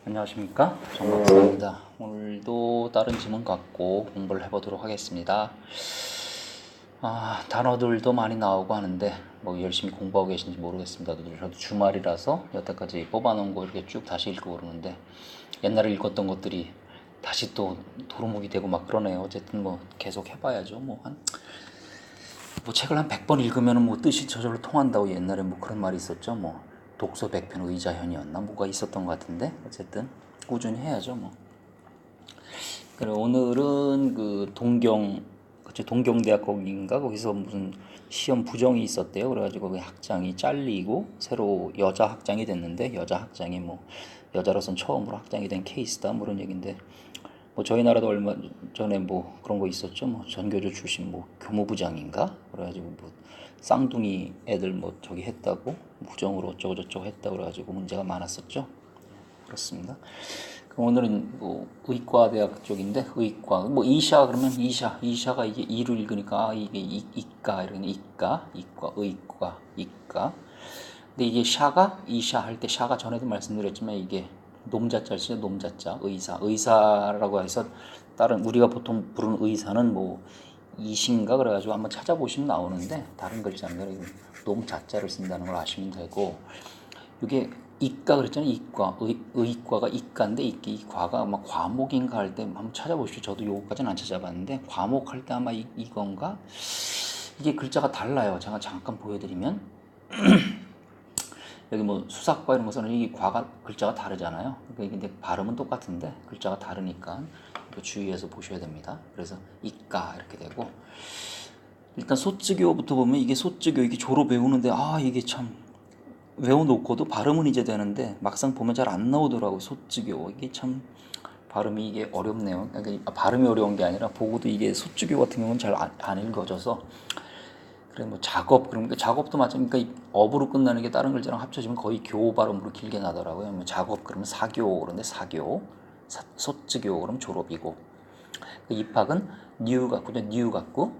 안녕하십니까, 정박사입니다. 오늘도 다른 지문 갖고 공부를 해보도록 하겠습니다. 단어들도 많이 나오고 하는데 뭐 열심히 공부하고 계신지 모르겠습니다. 저도 주말이라서 여태까지 뽑아놓은 거 이렇게 쭉 다시 읽고 그러는데 옛날에 읽었던 것들이 다시 또 도루묵이 되고 막 그러네요. 어쨌든 뭐 계속 해봐야죠. 뭐 책을 한 100번 읽으면 뭐 뜻이 저절로 통한다고 옛날에 뭐 그런 말이 있었죠. 뭐 독서 100편 의자현이었나 뭐가 있었던 것 같은데 어쨌든 꾸준히 해야죠. 뭐 그리고 오늘은 그 동경대학 거기인가 거기서 무슨 시험 부정이 있었대요. 그래가지고 그 학장이 잘리고 새로 여자 학장이 됐는데 여자 학장이 뭐 여자로선 처음으로 학장이 된 케이스다 뭐 그런 얘기인데 뭐 저희 나라도 얼마 전에 뭐 그런 거 있었죠. 뭐 전교조 출신 뭐 교무부장인가 그래가지고 뭐 쌍둥이 애들 뭐 저기 했다고 부정으로 어쩌고 저쩌고 했다고 그래가지고 문제가 많았었죠. 그렇습니다. 그럼 오늘은 뭐 의과대학 쪽인데 의과 뭐 이샤 그러면 이샤가 이게 이를 읽으니까 이게 이과 이러니 이과 의과 이과. 근데 이게 샤가 이샤 할 때 샤가 전에도 말씀드렸지만 이게 놈자자를 쓰죠. 놈자자 의사라고 해서 다른 우리가 보통 부르는 의사는 뭐 이신가 그래가지고 한번 찾아보시면 나오는데 다른 글자는 놈자자를 쓴다는 걸 아시면 되고 이게 이과 그랬잖아요. 의과가 이과인데 이 과가 아마 과목인가 할 때 한번 찾아보시죠. 저도 요거까지는 안 찾아봤는데 과목 할 때 아마 이건가 이게 글자가 달라요. 제가 잠깐 보여드리면 여기 뭐 수사과 이런 것은 이 과가 글자가 다르잖아요. 그러니까 근데 발음은 똑같은데 글자가 다르니까 주의해서 보셔야 됩니다. 그래서 이과 이렇게 되고 일단 소쯔교부터 보면 이게 소쯔교 이게 졸업 외우는데 이게 참 외워놓고도 발음은 이제 되는데 막상 보면 잘 안 나오더라고. 소쯔교 이게 참 발음이 이게 어렵네요. 그러니까 발음이 어려운 게 아니라 보고도 이게 소쯔교 같은 경우는 잘 안 읽어져서 그래 뭐 작업 그런 게 작업도 마찬가지. 그러니까 업으로 끝나는 게 다른 글자랑 합쳐지면 거의 교 발음으로 길게 나더라고요. 뭐 작업 그러면 사교 그런데 사교, 소쯔교 그러면 졸업이고 입학은 뉴 같고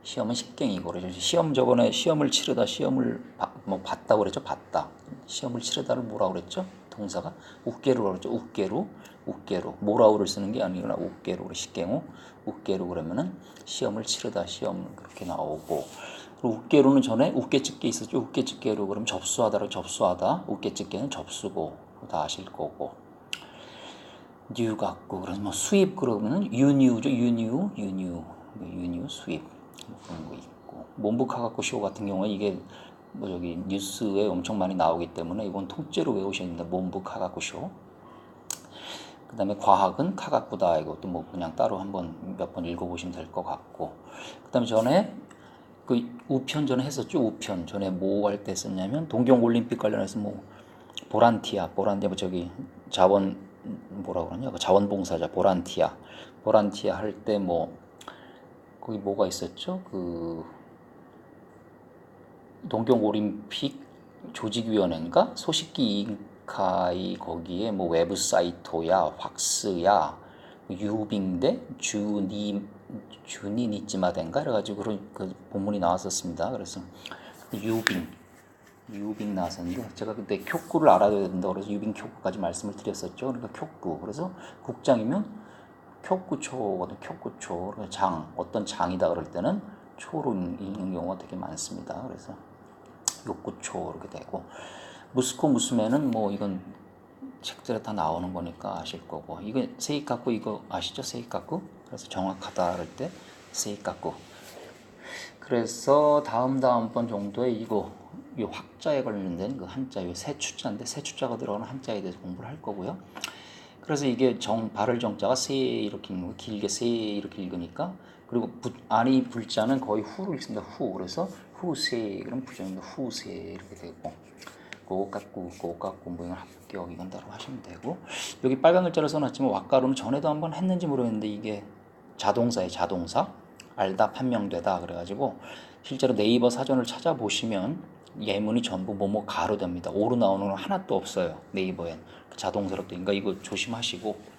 시험은 식갱이고 그래서 시험 저번에 시험을 치르다 시험을 뭐 봤다고 그랬죠. 봤다. 시험을 치르다를 뭐라고 그랬죠? 동사가 웃게루라고 그랬죠. 웃게루 모라우를 쓰는 게 아니라 웃게루 식갱우 웃게루 그러면은 시험을 치르다 시험 그렇게 나오고 그리고 웃게루는 전에 웃게찍게 있었죠. 웃게찍게루 그러면 접수하다로 접수하다 웃게찍게는 접수고 다 아실 거고 뉴 같고 그래서 뭐 수입 그러면은 유뉴죠. 유뉴 수입 뭐 그런 거 있고 몬부카 갖고 쇼 같은 경우에 이게 뭐 여기 뉴스에 엄청 많이 나오기 때문에 이건 통째로 외우셔야 됩니다. 몬부카 갖고 쇼. 그다음에 과학은 카가쿠다 이것도 뭐 그냥 따로 한번 몇 번 읽어보시면 될 것 같고 그다음에 전에 그 우편 전에 했었죠. 우편 전에 뭐 할 때 썼냐면 동경올림픽 관련해서 뭐 보란티아 뭐 저기 자원 뭐라고 그러냐 그 자원봉사자 보란티아 할 때 뭐 거기 뭐가 있었죠 그 동경올림픽 조직위원회인가 소식기 인카이 거기에 뭐 웹사이토야 확스야 유빙대 주니니찌마덴가 그래가지고 그 본문이 나왔었습니다. 그래서 유빙 나왔었는데 제가 그때 쿄구를 알아야 된다 그래서 유빙 쿄구까지 말씀을 드렸었죠. 그러니까 쿄구 그래서 국장이면 쿄구초거든. 쿄구초 장 어떤 장이다 그럴 때는 초로 읽는 경우가 되게 많습니다. 그래서 욕구초 이렇게 되고 무스코 무스메는 뭐 이건 책들에 다 나오는 거니까 아실 거고 이거 세이카쿠 이거 아시죠? 세이카쿠 그래서 정확하다 그럴 때 세이카쿠 그래서 다음번 정도에 이거 이 확자에 관련된 그 한자 이 세 추자인데 세 추자가 들어가는 한자에 대해서 공부를 할 거고요. 그래서 이게 발을 정자가 세 이렇게 읽는 거 길게 세 이렇게 읽으니까 그리고 아니 불자는 거의 후를 읽습니다. 후 그래서 후세 그럼 부정입니다. 후세 이렇게 되고 고각구 뭐 이건 합격 이건 따로 하시면 되고 여기 빨간 글자로 써놨지만 왁가루는 전에도 한번 했는지 모르겠는데 이게 자동사예요. 자동사 알다 판명되다 그래가지고 실제로 네이버 사전을 찾아보시면 예문이 전부 뭐뭐 가로 됩니다. 오로 나오는 건 하나도 없어요. 네이버엔 자동사로 되니까 이거 조심하시고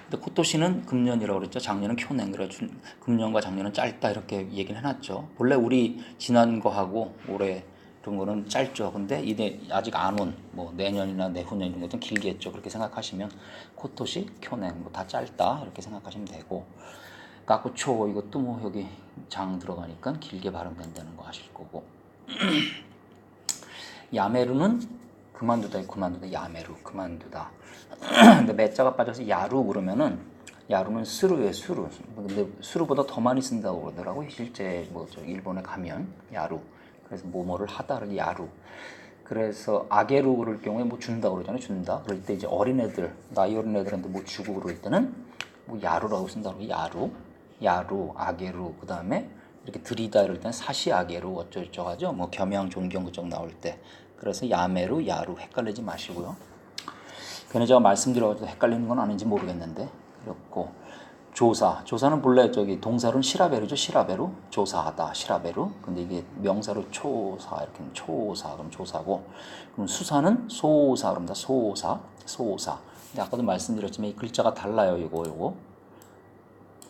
근데 코토시는 금년이라고 그랬죠. 작년은 쿄넨 그래서 금년과 작년은 짧다 이렇게 얘기를 해놨죠. 본래 우리 지난 거하고 올해 그런 거는 짧죠. 근데 이게 아직 안 온 뭐 내년이나 내후년 이런 것들은 길겠죠. 그렇게 생각하시면 코토시, 쿄넨 뭐 다 짧다 이렇게 생각하시면 되고 까꾸초 이것도 뭐 여기 장 들어가니까 길게 발음된다는 거 아실 거고 야메루는 그만두다 야메루 그만두다. 근데 매자가 빠져서 야루 그러면은 야루는 스루예요 스루. 근데 스루보다 더 많이 쓴다고 그러더라고요. 실제 뭐 저 일본에 가면 야루. 그래서 뭐뭐를 하다를 야루. 그래서 아게루 그럴 경우에 뭐 준다 그러잖아요. 준다. 그럴 때 이제 어린애들 나이 어린 애들한테 뭐 주고 그럴 때는 뭐 야루라고 쓴다고 야루. 야루, 아게루. 그다음에 이렇게 들이다 이럴 때는 사시 아게루 어쩌고저쩌고 하죠. 뭐 겸양 존경 그쪽 나올 때. 그래서 야메루, 야루 헷갈리지 마시고요. 괜히 제가 말씀드려가지고 헷갈리는 건 아닌지 모르겠는데 그렇고 조사는 본래 저기 동사로는 시라베루죠. 시라베루 조사하다 시라베루. 근데 이게 명사로 초사 이렇게 초사 그럼 조사고 그럼 수사는 소사 그럽니다. 소사. 근데 아까도 말씀드렸지만 이 글자가 달라요. 요거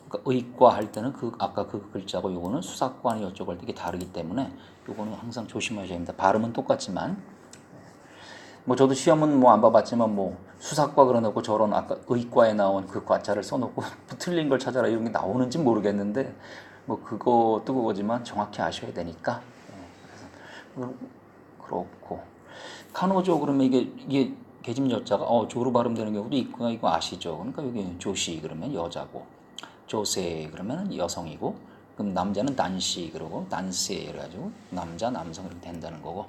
그러니까 의과 할 때는 그 아까 그 글자고 요거는 수사관이 어쩌고 할 때 이게 다르기 때문에 요거는 항상 조심하셔야 됩니다. 발음은 똑같지만 뭐 저도 시험은 뭐 안 봐봤지만 뭐 수사과 그려놓고 저런 아까 의과에 나온 그 과자를 써놓고 틀린 걸 찾아라 이런 게 나오는지 모르겠는데 뭐 그것도 그거지만 정확히 아셔야 되니까 그래서 그렇고 카노조 그러면 이게 계집 여자가 조로 발음되는 경우도 있구나 이거 아시죠? 그러니까 여기 조시 그러면 여자고 조세 그러면 여성이고 그럼 남자는 단시 그러고 단세 그래가지고 남자 남성 이렇게 된다는 거고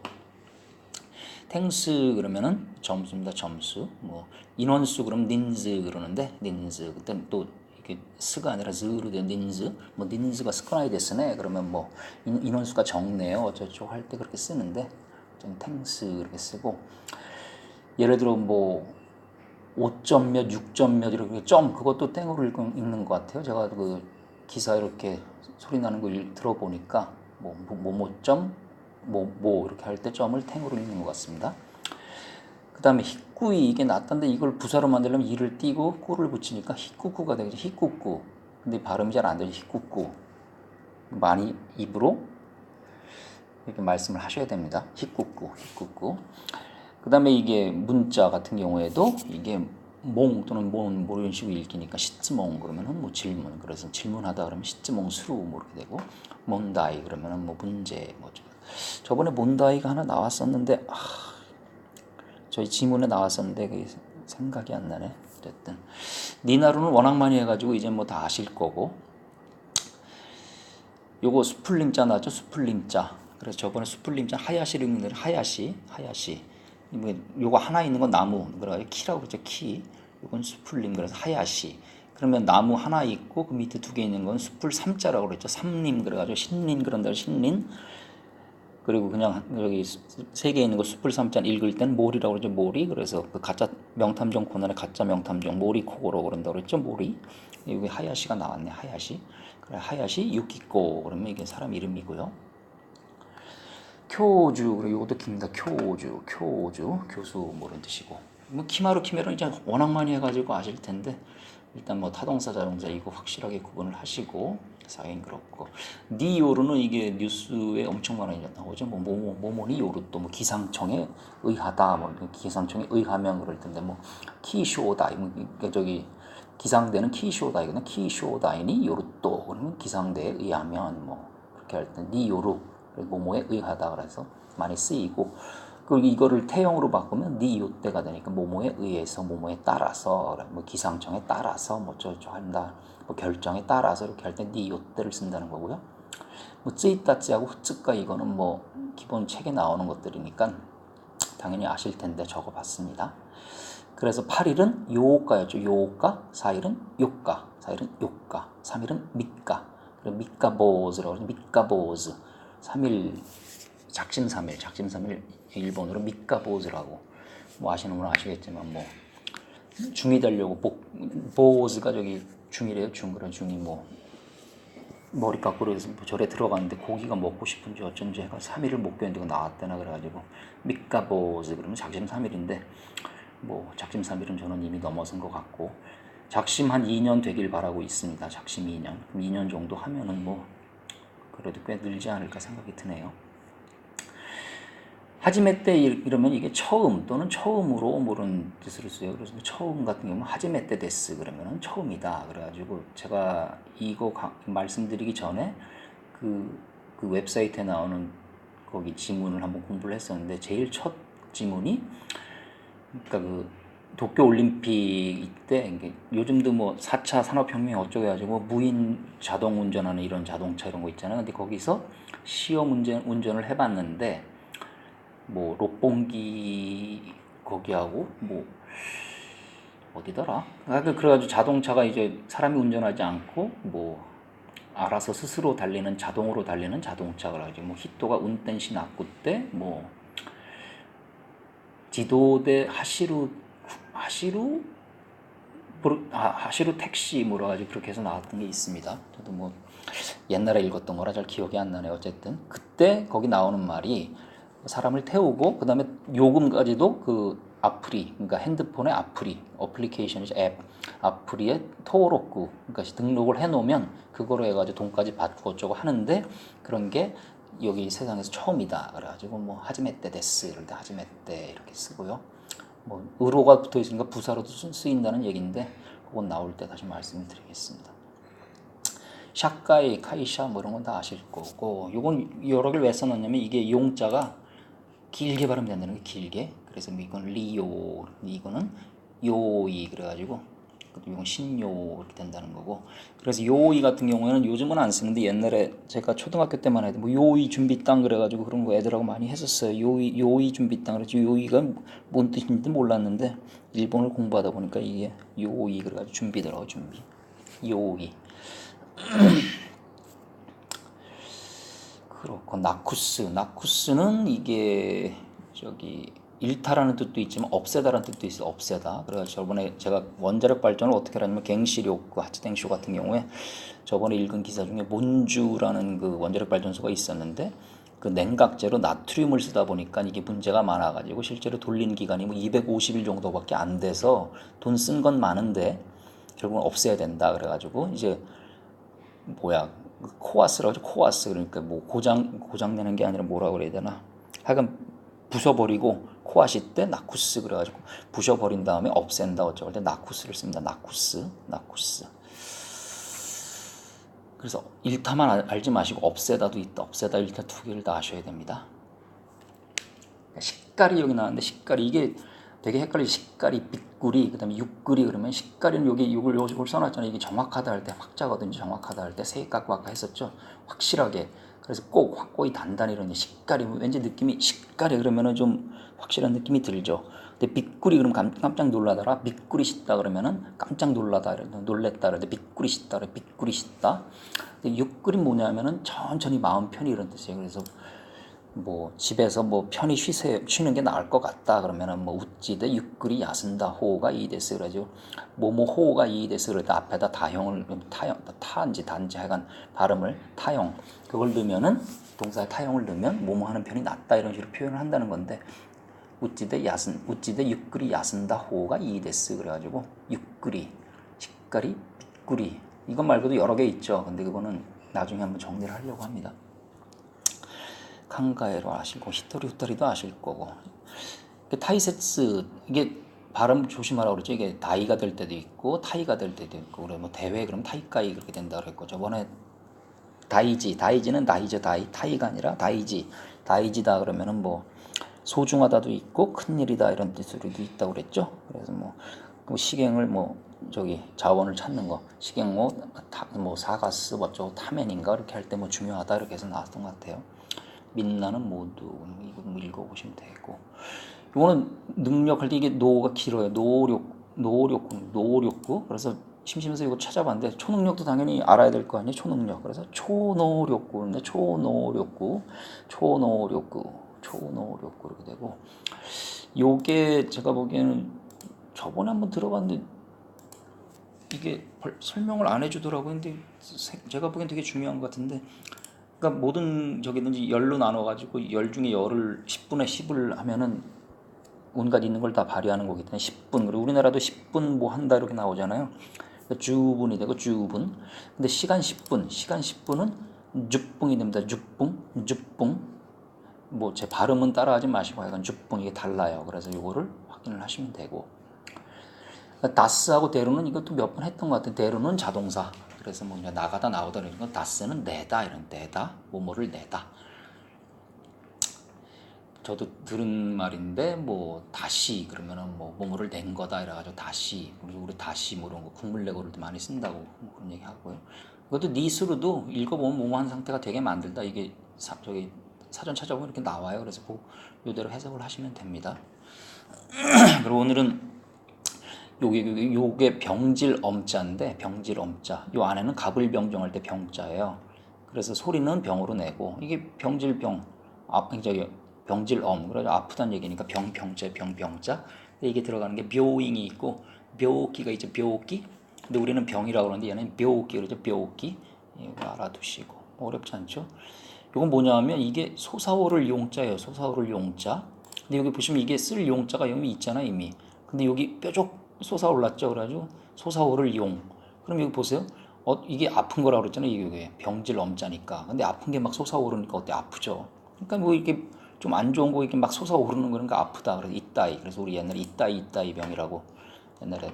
탱스 그러면은 점수입니다. 점수. 뭐 인원수 그러면 닌즈 그러는데 닌즈 그때 또 이게 스가 아니라 즈로 된 닌즈. 뭐 닌즈가 스코나이 데스네. 그러면 뭐 인원수가 적네요. 어쩌고 할 때 그렇게 쓰는데 좀 탱스 그렇게 쓰고 예를 들어 뭐 5점 몇, 6점 몇 이렇게 점 그것도 땡으로 읽는 것 같아요. 제가 그 기사 이렇게 소리 나는 거 들어보니까 뭐점 뭐 이렇게 할 때 점을 탱으로 읽는 것 같습니다. 그 다음에 히꾸이 이게 낫던데 이걸 부사로 만들려면 이를 띄고 꾸를 붙이니까 히꾸꾸가 되겠죠. 히꾸꾸. 근데 발음이 잘 안 되죠. 히꾸꾸. 많이 입으로 이렇게 말씀을 하셔야 됩니다. 히꾸꾸. 그 다음에 이게 문자 같은 경우에도 이게 몽 또는 몬 뭐 이런 식으로 읽히니까 시즈몽 그러면은 뭐 질문 그래서 질문하다 그러면 시즈몽 수루 뭐 이렇게 되고 몬다이 그러면은 뭐 문제 뭐 저번에 몬다이가 하나 나왔었는데 저희 지문에 나왔었는데 그게 생각이 안 나네. 어쨌든 니나루는 워낙 많이 해가지고 이제 뭐 다 아실 거고 요거 수풀림자 나죠. 수풀림자. 그래서 저번에 수풀림자 하야시를 읽는 하야시 요거 하나 있는 건 나무 그래가지고 키라고 그러죠. 키. 요건 수풀림 그래서 하야시. 그러면 나무 하나 있고 그 밑에 두 개 있는 건 수풀 삼자라고 그랬죠. 삼림 그래가지고 신린 그런다 신린. 그리고 그냥 여기 세 개 있는 거 수풀 삼자 읽을 땐 몰이라고 그러죠. 몰이. 그래서 그 가짜 명탐정 코난의 가짜 명탐정 몰이 코고로 그런다고 그랬죠. 몰이. 여기 하야시가 나왔네. 하야시. 그래 하야시 유키코 그러면 이게 사람 이름이고요. 교주 그리고 이것도 깁니다. 교주 교수 뭐 이런 뜻이고 뭐 키마루 키메로는 이제 워낙 많이 해가지고 아실 텐데 일단 뭐 타동사 자동사 이거 확실하게 구분을 하시고 사인 그렇고 니요루는 이게 뉴스에 엄청 많이 나오죠. 뭐뭐니 요루 또 뭐 기상청에 의하다 뭐 기상청에 의하면 그럴 텐데 뭐 키쇼다 뭐 저기 기상대는 키쇼다이거든. 키쇼다이니 요루 또 그러면 기상대에 의하면 뭐 그렇게 할 때 니요루 뭐뭐에 의하다 그래서 많이 쓰이고 그리고 이거를 태형으로 바꾸면 니 요때가 되니까 뭐뭐에 의해서 뭐뭐에 따라서 뭐 기상청에 따라서 뭐 저저 한다 뭐 결정에 따라서 이렇게 할 때 니 요때를 쓴다는 거고요. 뭐 쯔이따찌하고 후츠가 이거는 뭐 기본 책에 나오는 것들이니까 당연히 아실 텐데 적어봤습니다. 그래서 8일은 요가였죠. 요가 4일은 요가 3일은 미까 그리고 미까보즈라고 하죠. 미까보즈 3일 작심 3일 일본어로 미까보즈라고 뭐 아시는 분은 아시겠지만 뭐 중이 되려고 보즈가 저기 중이래요. 그런 중이 뭐 머리 깎으러 해서 절에 들어갔는데 고기가 먹고 싶은지 어쩐지 해가 3일을 못 견디고 나왔대나 그래가지고 미까보즈 그러면 작심 3일인데 뭐 작심 3일은 저는 이미 넘어선 것 같고 작심 한 2년 되길 바라고 있습니다. 작심 2년 그럼 2년 정도 하면은 뭐 그래도 꽤 늘지 않을까 생각이 드네요. 하지메 때 이러면 이게 처음 또는 처음으로 뭐 이런 뜻을 써요. 그래서 처음 같은 경우는 하지메 때 데스 그러면은 처음이다. 그래가지고 제가 이거 말씀드리기 전에 그 웹사이트에 나오는 거기 지문을 한번 공부를 했었는데 제일 첫 지문이 그러니까 그 도쿄 올림픽 때 요즘도 뭐 4차 산업혁명 어쩌고 해가지고 무인 자동 운전하는 이런 자동차 이런 거 있잖아요. 근데 거기서 시험 운전을 해봤는데 뭐 롯봉기 거기하고 뭐 어디더라? 그래가지고 자동차가 이제 사람이 운전하지 않고 뭐 알아서 스스로 달리는 자동으로 달리는 자동차가 그래가지고 뭐 히토가 운転し 나쿠 때뭐 지도대 하시루 택시 뭐라 가지고 그렇게 해서 나왔던 게 있습니다. 저도 뭐 옛날에 읽었던 거라 잘 기억이 안 나네요. 어쨌든 그때 거기 나오는 말이 사람을 태우고 그 다음에 요금까지도 그 아프리 그러니까 핸드폰의 아프리 어플리케이션이죠. 앱 아프리에 토로쿠 그러니까 등록을 해놓으면 그거로 해가지고 돈까지 받고 어쩌고 하는데 그런 게 여기 세상에서 처음이다. 그래가지고 뭐 하지메 때 데스 이럴 때 하지메 때 이렇게 쓰고요. 뭐 의로가 붙어 있으니까 부사로도 쓰인다는 얘기인데 그건 나올 때 다시 말씀드리겠습니다. 샤카이, 카이샤 뭐 이런 건 다 아실 거고 요건 여러 개를 왜 써놨냐면 이게 용자가 길게 발음된다는 게 길게 그래서 이건 리요 이거는 요이 그래가지고 이건 신요 이렇게 된다는 거고 그래서 요이 같은 경우에는 요즘은 안 쓰는데 옛날에 제가 초등학교 때만 해도 뭐 요이 준비땅 그래가지고 그런 거 애들하고 많이 했었어요. 요이 준비땅 그래서 요이가 뭔 뜻인지 몰랐는데 일본을 공부하다 보니까 이게 요이 그래가지고 준비더라고 준비 요이 그렇고 나쿠스는 이게 저기 일타라는 뜻도 있지만 없애다라는 뜻도 있어요. 없애다. 그래서 저번에 제가 원자력 발전을 어떻게 하냐면 갱시력 그 하치댕쇼 같은 경우에 저번에 읽은 기사 중에 몬주라는 그 원자력 발전소가 있었는데 그 냉각제로 나트륨을 쓰다 보니까 이게 문제가 많아가지고 실제로 돌린 기간이 뭐 250일 정도밖에 안 돼서 돈 쓴 건 많은데 결국은 없애야 된다 그래가지고 이제 뭐야 코아스라고 하죠. 코아스 그러니까 뭐 고장 내는 게 아니라 뭐라 그래야 되나 하여간 부숴버리고 코아시 때 나쿠스 그래가지고 부셔버린 다음에 없앤다 어쩌고 할 때 나쿠스를 씁니다. 나쿠스 그래서 일타만 알지 마시고 없애다도 있다. 없애다 일타 두 개를 다 아셔야 됩니다. 식가리 여기 나왔는데 식가리 이게 되게 헷갈리죠. 식가리, 빗구리, 그 다음에 육구리 그러면 식가리는 여기 요걸 써놨잖아요. 이게 정확하다 할 때 확자거든요. 정확하다 할 때 세입갖고 아까 했었죠. 확실하게. 그래서 꼭 확고히 단단히 이런 식가리 왠지 느낌이 식가리 그러면은 좀 확실한 느낌이 들죠. 근데 빗구리 그러면 깜짝 놀라더라. 빗구리 씻다 그러면은 깜짝 놀랬다 그러는데 빗구리 씻다 그래 빗구리 씻다. 근데 육구리 뭐냐면은 천천히 마음 편히 이런 뜻이에요. 그래서 뭐 집에서 뭐 편히 쉬는 게 나을 것 같다 그러면은 뭐 우찌데 육그리 야쓴다 호가 이데스 그러죠. 뭐뭐 호가 이데스 그럴 때 앞에다 다형을 타인지 단지 하여간 발음을 타형 그걸 넣으면은 동사의 타형을 넣으면 뭐뭐 하는 편이 낫다 이런 식으로 표현을 한다는 건데 우찌데 육그리 야쓴다 호가 이데스 그래가지고 육그리 식가리 빗구리 이것 말고도 여러 개 있죠. 근데 그거는 나중에 한번 정리를 하려고 합니다. 칸가에로 아시고 히토리 후토리도 아실 거고 타이세츠 이게 발음 조심하라고 그러죠. 이게 다이가 될 때도 있고 타이가 될 때도 있고 그래 뭐 대회 그럼 타이까이 그렇게 된다 그랬고 저번에 다이지는 다이죠 타이가 아니라 다이지다 그러면은 뭐 소중하다도 있고 큰일이다 이런 뜻으로도 있다고 그랬죠. 그래서 뭐 식행을 뭐 저기 자원을 찾는 거 식행 뭐 사가스 어쩌고 타멘인가 이렇게 할 때 뭐 중요하다 이렇게 해서 나왔던 것 같아요. 민나는 모두 이거 뭐 읽어보시면 되고 이거는 능력할 때 이게 노가 길어요. 노력구 그래서 심심해서 이거 찾아봤는데 초능력도 당연히 알아야 될 거 아니에요. 초능력 그래서 초노력구인데 초노력구 이렇게 되고 요게 제가 보기에는 저번에 한번 들어봤는데 이게 설명을 안 해주더라고요. 근데 제가 보기엔 되게 중요한 것 같은데 그러니까 모든 저기든지 열로 나눠가지고 열 중에 열을 10분의 10을 하면은 온갖 있는 걸 다 발휘하는 거기 때문에 10분 그리고 우리나라도 10분 뭐 한다 이렇게 나오잖아요. 그러니까 주분이 되고 주분. 근데 시간 10분은 6분이 됩니다. 6분 뭐 제 발음은 따라하지 마시고 약간 죽봉 이게 달라요. 그래서 이거를 확인을 하시면 되고. 다스하고 데루는 이것도 몇 번 했던 것 같아요. 데루는 자동사. 그래서 뭐 그냥 나가다 나오다 이런 건 다스는 내다 이런 내다 뭐뭐를 내다. 저도 들은 말인데 뭐 다시 그러면은 뭐 뭐뭐를 낸 거다 이래가지고 다시 우리 다시 뭐 이런 거 국물 내고를 많이 쓴다고 뭐 그런 얘기 하고요. 그것도 니스로도 읽어보면 뭐뭐한 상태가 되게 만들다 이게 저기 사전 찾아보면 이렇게 나와요. 그래서 그 요대로 해석을 하시면 됩니다. 그리고 오늘은 요게 병질 엄자인데 병질 엄자 요 안에는 갑을병정할 때 병자예요. 그래서 소리는 병으로 내고 이게 병질병 저기 병질엄 그래서 아프다는 얘기니까 병병자 병병자 이게 들어가는 게 묘잉이 있고 묘기가 있죠. 묘기 근데 우리는 병이라고 그러는데 얘는 묘기 그러죠. 묘기 이거 알아두시고 어렵지 않죠. 이건 뭐냐면 이게 솟아오를 용자예요. 솟아오를 용자. 근데 여기 보시면 이게 쓸 용자가 이미 있잖아 이미. 근데 여기 뾰족 솟아올랐죠. 그래가지고 솟아오를 용. 그럼 여기 보세요. 이게 아픈 거라고 그랬잖아요. 이게 병질 엄자니까. 근데 아픈 게 막 솟아오르니까 어때? 아프죠. 그러니까 뭐 이게 좀 안 좋은 거 이렇게 막 솟아오르는 거니까 아프다. 그래서 이따이. 그래서 우리 옛날에 이따이 병이라고 옛날에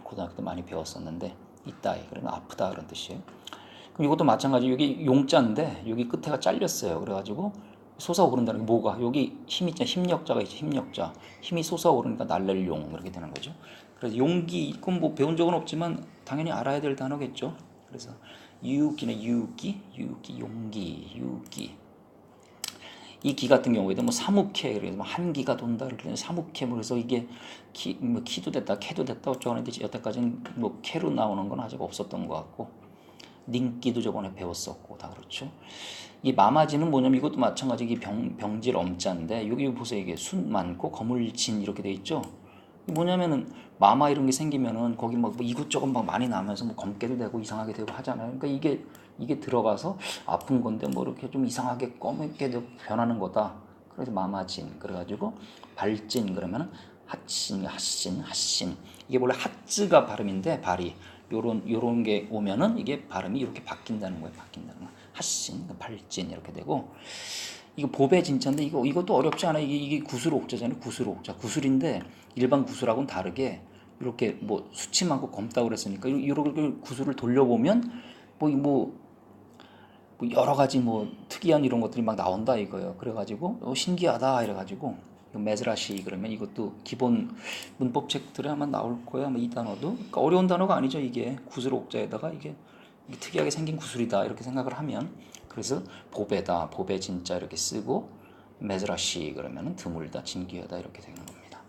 고등학교 때 많이 배웠었는데 이따이. 그러면 아프다 그런 뜻이에요. 그럼 이것도 마찬가지. 여기 용자인데 여기 끝에가 잘렸어요. 그래가지고 솟아오른다는 게 뭐가? 여기 힘 있잖아. 힘력자가 있죠. 힘력자. 힘이 솟아오르니까 날랠 용 이렇게 되는 거죠. 그래서 용기 이건 뭐 배운 적은 없지만 당연히 알아야 될 단어겠죠. 그래서 유기는 유기, 용기, 유기. 이 기 같은 경우에도 뭐 사묵해 그래서 한 기가 돈다 그래서 사묵해 그래서 이게 뭐 키도 됐다, 캐도 됐다 어쩌고 하는데 여태까지는 뭐 캐로 나오는 건 아직 없었던 것 같고 닝기도 저번에 배웠었고 다 그렇죠. 이 마마지는 뭐냐면 이것도 마찬가지 이게 병질 엄자인데 여기 보세요. 이게 순 많고 거물진 이렇게 돼 있죠. 뭐냐면은 마마 이런 게 생기면은 거기 막 뭐 이것저것 막 많이 나면서 뭐 검게도 되고 이상하게 되고 하잖아요. 그러니까 이게 들어가서 아픈 건데 뭐 이렇게 좀 이상하게 검게 변하는 거다. 그래서 마마진 그래가지고 발진 그러면은 핫신 이게 원래 핫즈가 발음인데 발이 요런 게 오면은 이게 발음이 이렇게 바뀐다는 거예요. 바뀐다는 거. 핫신 발진 이렇게 되고 이거 보배 진짜인데 이것도 어렵지 않아. 이게 구슬 옥자잖아요. 구슬 옥자. 구슬인데 일반 구슬하고는 다르게 이렇게 뭐 수치 많고 검다고 그랬으니까 이렇게 구슬을 돌려보면 뭐 여러 가지 뭐 특이한 이런 것들이 막 나온다 이거예요. 그래가지고 신기하다 이래가지고 메즈라시 그러면 이것도 기본 문법 책들에 아마 나올 거야. 아마 이 단어도 그러니까 어려운 단어가 아니죠. 이게 구슬 옥자에다가 이게 특이하게 생긴 구슬이다 이렇게 생각을 하면 그래서 보배다 보배 진짜 이렇게 쓰고 메즈라시 그러면 드물다 진귀하다 이렇게 되는 겁니다.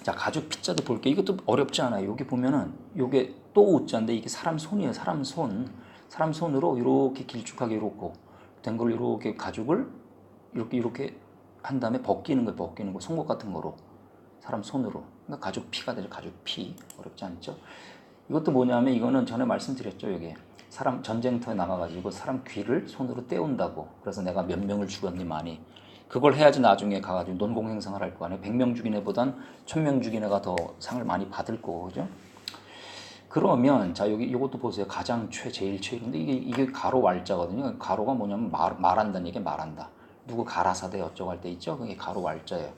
자 가죽 피자도 볼게요. 이것도 어렵지 않아요. 여기 보면은 요게 또 우자인데 이게 사람 손이에요. 사람 손으로 이렇게 길쭉하게 이렇게 된 걸 이렇게 가죽을 이렇게 한 다음에 벗기는 거 송곳 같은 거로 사람 손으로 그러니까 가죽 피가 되죠. 가죽 피 어렵지 않죠. 이것도 뭐냐면 이거는 전에 말씀드렸죠. 여기 사람 전쟁터에 나가가지고 사람 귀를 손으로 떼운다고. 그래서 내가 몇 명을 죽였니 많이. 그걸 해야지 나중에 가가지고 논공행상을 할 거 아니에요. 100명 죽인 애보단 1000명 죽인 애가 더 상을 많이 받을 거고, 그죠? 그러면 자 여기 이것도 보세요. 가장 제일 최. 근데 이게 가로 왈자거든요. 가로가 뭐냐면 말한다는 얘기 말한다. 누구 가라사대 어쩌고 할 때 있죠. 그게 가로 왈자예요.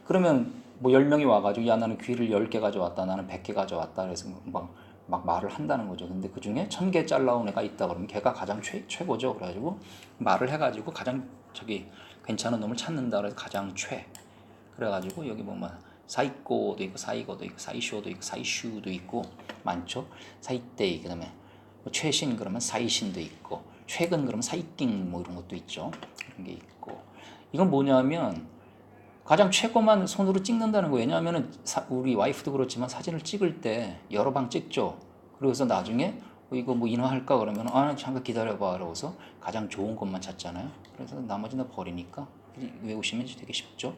그러면 뭐 10명이 와가지고 야 나는 귀를 10개 가져왔다. 나는 100개 가져왔다. 그래서 막 말을 한다는 거죠. 근데 그 중에 1000개 잘라온 애가 있다 그러면 걔가 가장 최고죠. 그래가지고 말을 해가지고 가장 괜찮은 놈을 찾는다. 그래서 가장 최. 그래가지고 여기 보면 사이코도 있고 사이고도 있고 사이쇼도 있고 사이슈도 있고 많죠. 사이테이 그다음에 뭐 최신 그러면 사이신도 있고 최근 그러면 사이킹 뭐 이런 것도 있죠. 이런 게 있고 이건 뭐냐면 가장 최고만 손으로 찍는다는 거예요. 왜냐하면 우리 와이프도 그렇지만 사진을 찍을 때 여러 방 찍죠. 그래서 나중에 이거 뭐 인화할까 그러면 잠깐 기다려봐 그러고서 가장 좋은 것만 찾잖아요. 그래서 나머지는 버리니까 외우시면 되게 쉽죠.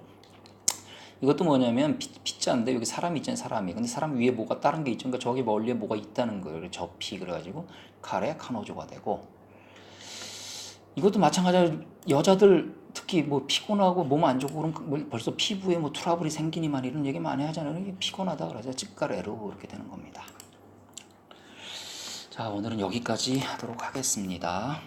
이것도 뭐냐면 피자인데 여기 사람이 있잖아요. 사람이. 근데 사람 위에 뭐가 다른 게 있죠. 그러니까 저기 멀리에 뭐가 있다는 거예요. 저피 그래가지고 카레 카노조가 되고 이것도 마찬가지로 여자들 특히 뭐 피곤하고 몸 안 좋고 그럼 벌써 피부에 뭐 트러블이 생기니만 이런 얘기 많이 하잖아요. 이게 피곤하다 그래서 찌까레로 이렇게 되는 겁니다. 자 오늘은 여기까지 하도록 하겠습니다.